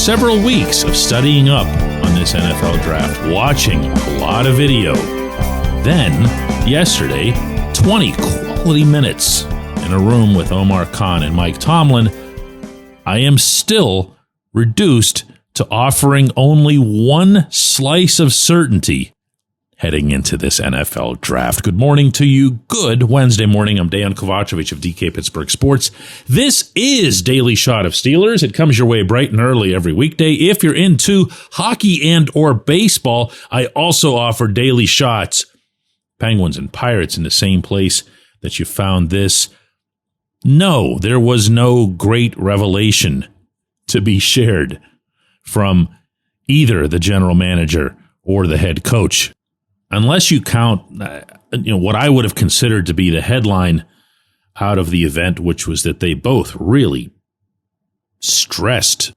several weeks of studying up on this NFL draft, watching a lot of video. Then, yesterday, 20 quality minutes in a room with Omar Khan and Mike Tomlin. I am still reduced to offering only one slice of certainty heading into this NFL draft. Good morning to you. Good Wednesday morning. I'm Dejan Kovacevic of DK Pittsburgh Sports. This is Daily Shot of Steelers. It comes your way bright and early every weekday. If you're into hockey and or baseball, I also offer daily shots. Penguins and Pirates in the same place that you found this. No, there was no great revelation to be shared from either the general manager or the head coach. Unless you count what I would have considered to be the headline out of the event, which was that they both really stressed,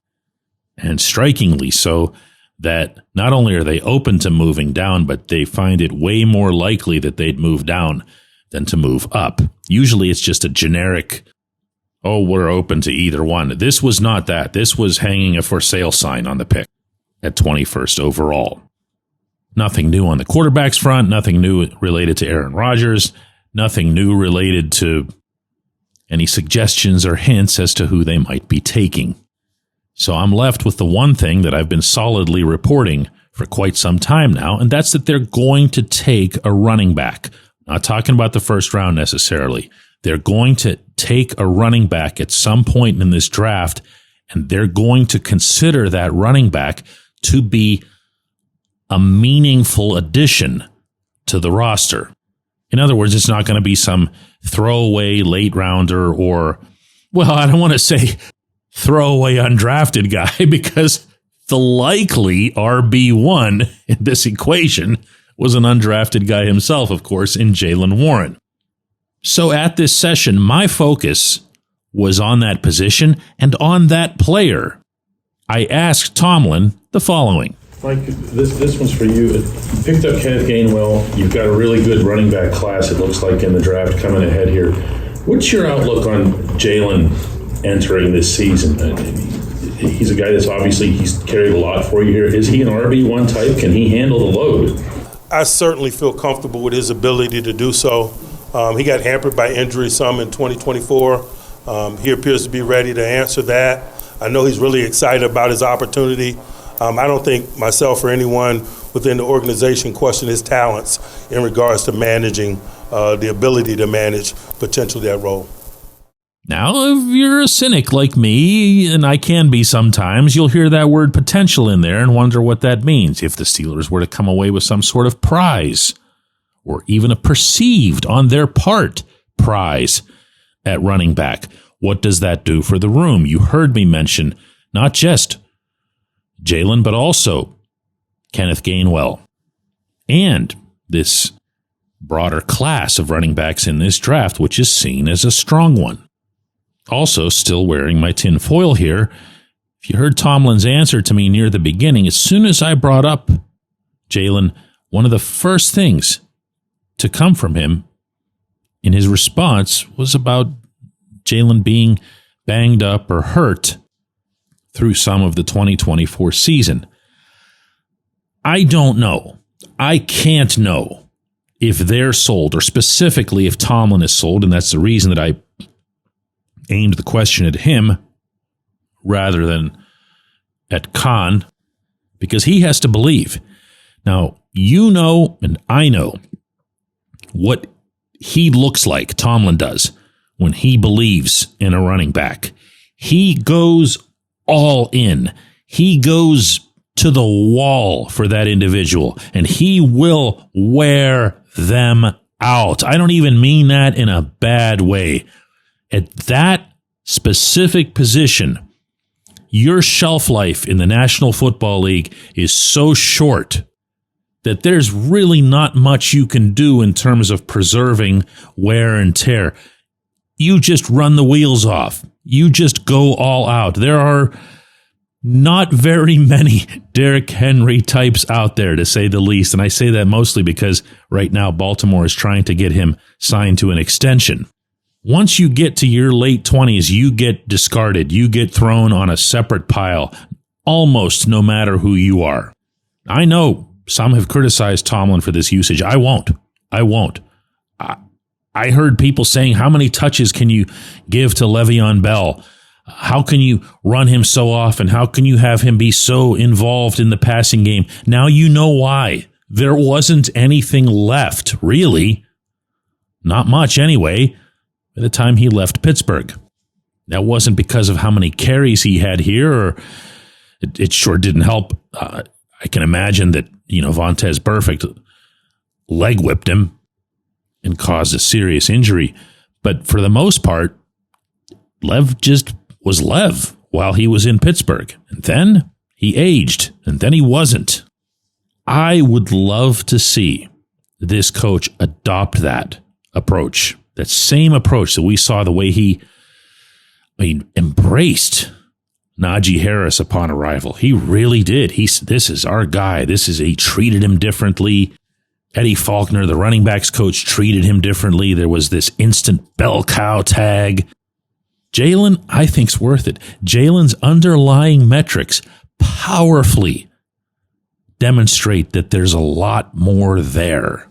and strikingly so, that not only are they open to moving down, but they find it way more likely that they'd move down than to move up. Usually it's just a generic, oh, we're open to either one. This was not that. This was hanging a for sale sign on the pick at 21st overall. Nothing new on the quarterback's front, nothing new related to Aaron Rodgers, nothing new related to any suggestions or hints as to who they might be taking. So I'm left with the one thing that I've been solidly reporting for quite some time now, and that's that they're going to take a running back. Not talking about the first round necessarily. They're going to take a running back at some point in this draft, and they're going to consider that running back to be a meaningful addition to the roster. In other words, it's not going to be some throwaway late rounder or, well, I don't want to say throwaway undrafted guy, because the likely RB1 in this equation was an undrafted guy himself, of course, in Jaylen Warren. So at this session, my focus was on that position and on that player. I asked Tomlin the following. Mike, this one's for you. You picked up Kenneth Gainwell. You've got a really good running back class, it looks like, in the draft coming ahead here. What's your outlook on Jaylen entering this season? He's a guy that's obviously, he's carried a lot for you here. Is he an RB1 type? Can he handle the load? I certainly feel comfortable with his ability to do so. He got hampered by injury some in 2024. He appears to be ready to answer that. I know he's really excited about his opportunity. I don't think myself or anyone within the organization question his talents in regards to managing, the ability to manage potentially that role. Now, if you're a cynic like me, and I can be sometimes, you'll hear that word potential in there and wonder what that means. If the Steelers were to come away with some sort of prize, or even a perceived on their part prize at running back, what does that do for the room? You heard me mention not just Jaylen, but also Kenneth Gainwell and this broader class of running backs in this draft, which is seen as a strong one. Also, still wearing my tin foil here, if you heard Tomlin's answer to me near the beginning, as soon as I brought up Jaylen, one of the first things to come from him in his response was about Jaylen being banged up or hurt through some of the 2024 season. I don't know. I can't know if they're sold, or specifically if Tomlin is sold, and that's the reason that I aimed the question at him rather than at Khan, because he has to believe. Now, you know and I know what he looks like, Tomlin does, when he believes in a running back. He goes all in. He goes to the wall for that individual, and he will wear them out. I don't even mean that in a bad way. At that specific position, your shelf life in the National Football League is so short that there's really not much you can do in terms of preserving wear and tear. You just run the wheels off. You just go all out. There are not very many Derrick Henry types out there, to say the least. And I say that mostly because right now Baltimore is trying to get him signed to an extension. Once you get to your late 20s, you get discarded. You get thrown on a separate pile. almost no matter who you are. I know some have criticized Tomlin for this usage. I won't. I heard people saying, how many touches can you give to Le'Veon Bell? How can you run him so often? How can you have him be so involved in the passing game? Now you know why. There wasn't anything left, really. Not much anyway, by the time he left Pittsburgh. That wasn't because of how many carries he had here, or it sure didn't help. I can imagine that, Vontaze Burfict leg whipped him and caused a serious injury. But for the most part, Lev just was Lev while he was in Pittsburgh. And then he aged, and then he wasn't. I would love to see this coach adopt that approach, that same approach that we saw the way he embraced Najee Harris upon arrival. He really did. This is our guy. He treated him differently. Eddie Faulkner, the running backs coach, treated him differently. There was this instant bell cow tag. Jaylen, I think's worth it. Jaylen's underlying metrics powerfully demonstrate that there's a lot more there.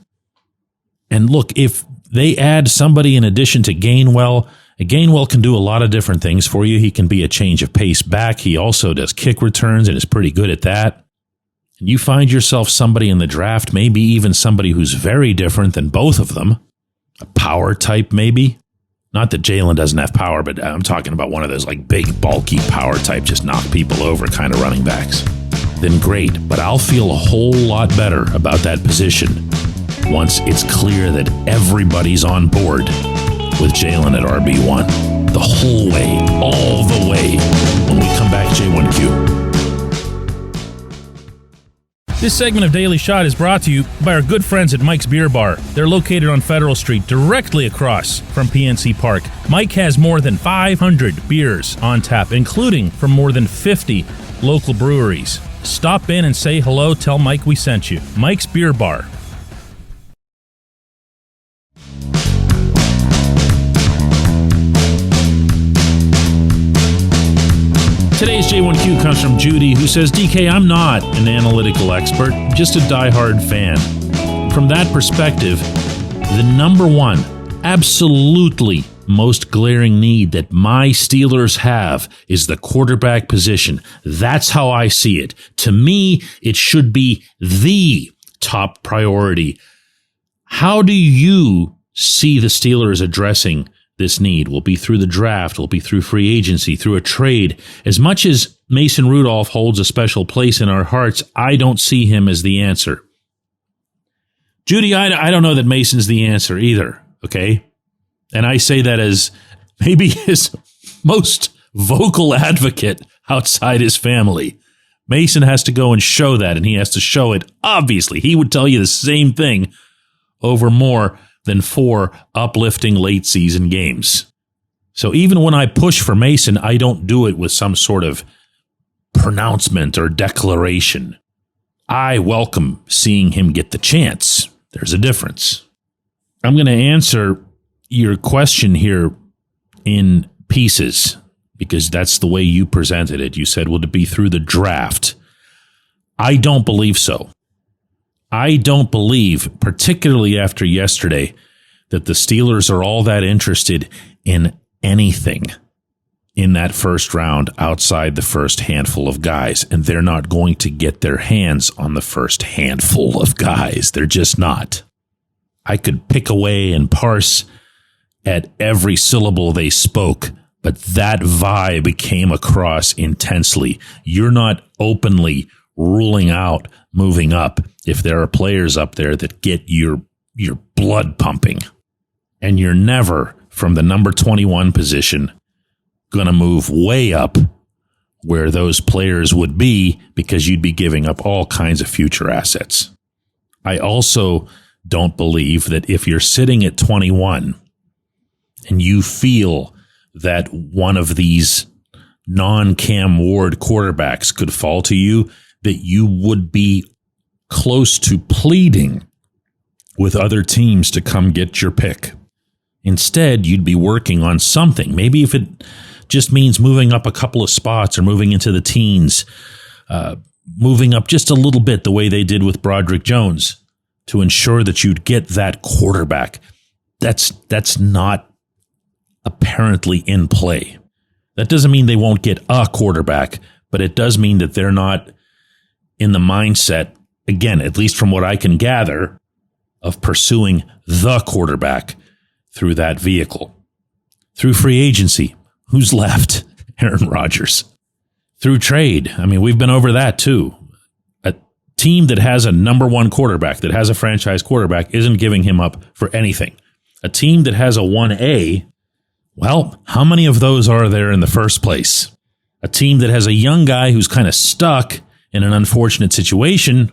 And look, if they add somebody in addition to Gainwell can do a lot of different things for you. He can be a change of pace back. He also does kick returns and is pretty good at that. And you find yourself somebody in the draft, maybe even somebody who's very different than both of them. A power type, maybe. Not that Jaylen doesn't have power, but I'm talking about one of those big, bulky power type, just knock people over kind of running backs. Then great, but I'll feel a whole lot better about that position once it's clear that everybody's on board with Jaylen at RB1 the whole way, all the way. When we come back, J1Q. This segment of Daily Shot is brought to you by our good friends at Mike's Beer Bar. They're located on Federal Street, directly across from PNC Park. Mike has more than 500 beers on tap, including from more than 50 local breweries. Stop in and say hello. Tell Mike we sent you. Mike's Beer Bar. Today's J1Q comes from Judy, who says, DK, I'm not an analytical expert, just a diehard fan. From that perspective, the number one, absolutely most glaring need that my Steelers have is the quarterback position. That's how I see it. To me, it should be the top priority. How do you see the Steelers addressing this need? Will be through the draft, will be through free agency, through a trade. As much as Mason Rudolph holds a special place in our hearts, I don't see him as the answer. Judy, I don't know that Mason's the answer either, okay? And I say that as maybe his most vocal advocate outside his family. Mason has to go and show that, and he has to show it. Obviously, he would tell you the same thing over more than 4 uplifting late season games. So even when I push for Mason, I don't do it with some sort of pronouncement or declaration. I welcome seeing him get the chance. There's a difference. I'm going to answer your question here in pieces because that's the way you presented it. You said, would it be through the draft? I don't believe so. I don't believe, particularly after yesterday, that the Steelers are all that interested in anything in that first round outside the first handful of guys. And they're not going to get their hands on the first handful of guys. They're just not. I could pick away and parse at every syllable they spoke, but that vibe came across intensely. You're not openly ruling out moving up if there are players up there that get your blood pumping. And you're never, from the number 21 position, going to move way up where those players would be because you'd be giving up all kinds of future assets. I also don't believe that if you're sitting at 21 and you feel that one of these non-Cam Ward quarterbacks could fall to you, that you would be close to pleading with other teams to come get your pick. Instead, you'd be working on something. Maybe if it just means moving up a couple of spots or moving into the teens, moving up just a little bit the way they did with Broderick Jones to ensure that you'd get that quarterback. That's not apparently in play. That doesn't mean they won't get a quarterback, but it does mean that they're not in the mindset, again, at least from what I can gather, of pursuing the quarterback through that vehicle. Through free agency, who's left? Aaron Rodgers. Through trade, I mean, we've been over that too. A team that has a number one quarterback, that has a franchise quarterback, isn't giving him up for anything. A team that has a 1A, well, how many of those are there in the first place? A team that has a young guy who's kind of stuck in an unfortunate situation,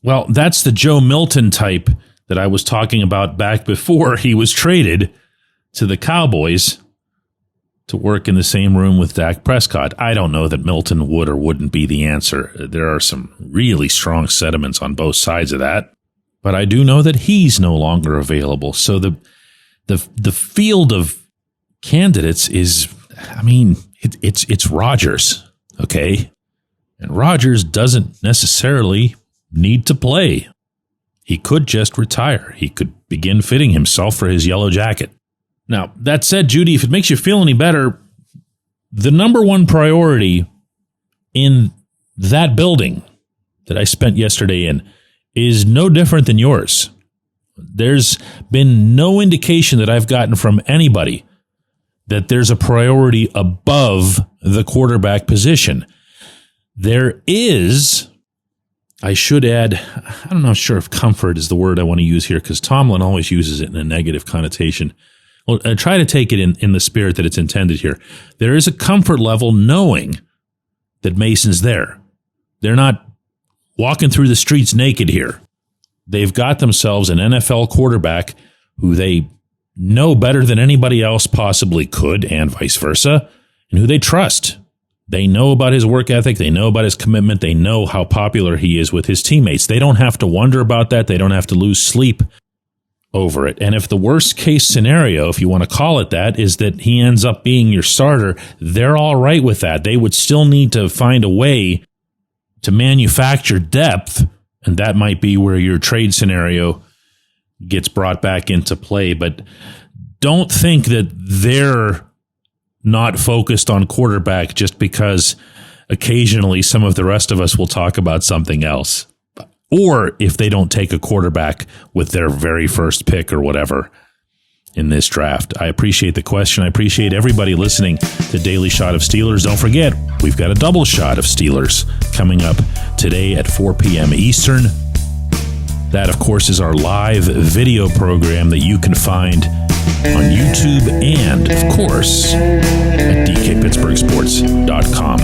well, that's the Joe Milton type that I was talking about back before he was traded to the Cowboys to work in the same room with Dak Prescott. I don't know that Milton would or wouldn't be the answer. There are some really strong sentiments on both sides of that, but I do know that he's no longer available. So the field of candidates is, I mean, it's Rodgers, okay? And Rodgers doesn't necessarily need to play. He could just retire. He could begin fitting himself for his yellow jacket. Now, that said, Judy, if it makes you feel any better, the number one priority in that building that I spent yesterday in is no different than yours. There's been no indication that I've gotten from anybody that there's a priority above the quarterback position. There is, I should add, I'm not sure if comfort is the word I want to use here, because Tomlin always uses it in a negative connotation. Well, I try to take it in the spirit that it's intended here. There is a comfort level knowing that Mason's there. They're not walking through the streets naked here. They've got themselves an NFL quarterback who they know better than anybody else possibly could, and vice versa, and who they trust. They know about his work ethic. They know about his commitment. They know how popular he is with his teammates. They don't have to wonder about that. They don't have to lose sleep over it. And if the worst case scenario, if you want to call it that, is that he ends up being your starter, they're all right with that. They would still need to find a way to manufacture depth, and that might be where your trade scenario gets brought back into play. But don't think that they're not focused on quarterback just because occasionally some of the rest of us will talk about something else. Or if they don't take a quarterback with their very first pick or whatever in this draft. I appreciate the question. I appreciate everybody listening to Daily Shot of Steelers. Don't forget, we've got a double shot of Steelers coming up today at 4 p.m. Eastern. That, of course, is our live video program that you can find on YouTube and, of course, at DKPittsburghSports.com.